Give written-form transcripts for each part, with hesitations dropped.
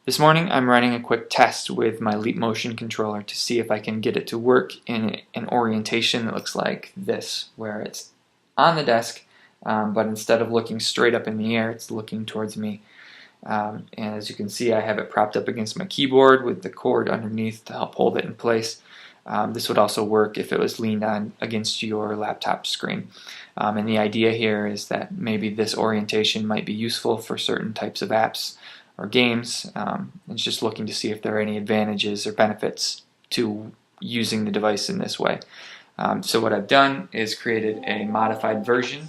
This morning I'm running a quick test with my Leap Motion controller to see if I can get it to work in an orientation that looks like this, where it's on the desk, but instead of looking straight up in the air, it's looking towards me. And as you can see, I have it propped up against my keyboard with the cord underneath to help hold it in place. This would also work if it was leaned on against your laptop screen. And the idea here is that maybe this orientation might be useful for certain types of apps or games. It's just looking to see if there are any advantages or benefits to using the device in this way. So what I've done is created a modified version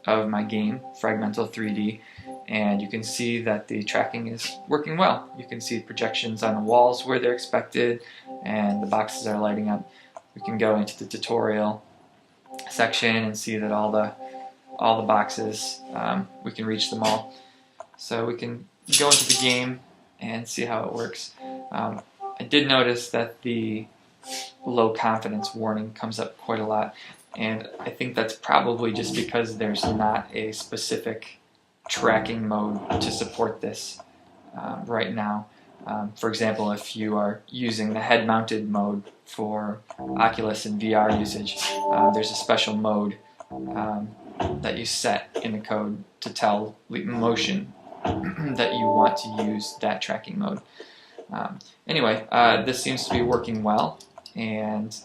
of my game, Fragmental 3D, and you can see that the tracking is working well. You can see projections on the walls where they're expected, and the boxes are lighting up. We can go into the tutorial section and see that all the boxes, we can reach them all. So we can go into the game and see how it works. I did notice that the low confidence warning comes up quite a lot, and I think that's probably just because there's not a specific tracking mode to support this right now. For example, if you are using the head-mounted mode for Oculus and VR usage, there's a special mode that you set in the code to tell Leap Motion that you want to use that tracking mode. Anyway, this seems to be working well, and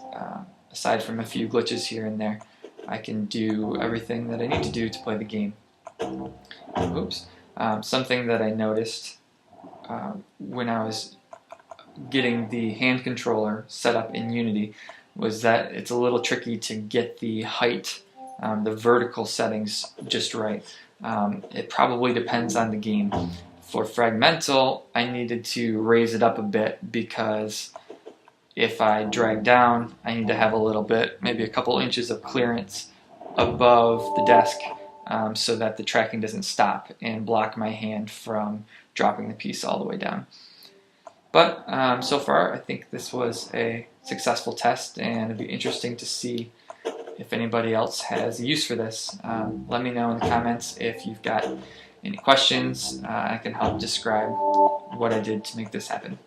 aside from a few glitches here and there, I can do everything that I need to do to play the game. Oops. Something that I noticed when I was getting the hand controller set up in Unity was that it's a little tricky to get the height, the vertical settings just right. It probably depends on the game. For Fragmental, I needed to raise it up a bit because if I drag down, I need to have a little bit, maybe a couple inches of clearance above the desk so that the tracking doesn't stop and block my hand from dropping the piece all the way down. But so far, I think this was a successful test, and it'd be interesting to see if anybody else has a use for this. Let me know in the comments if you've got any questions. I can help describe what I did to make this happen.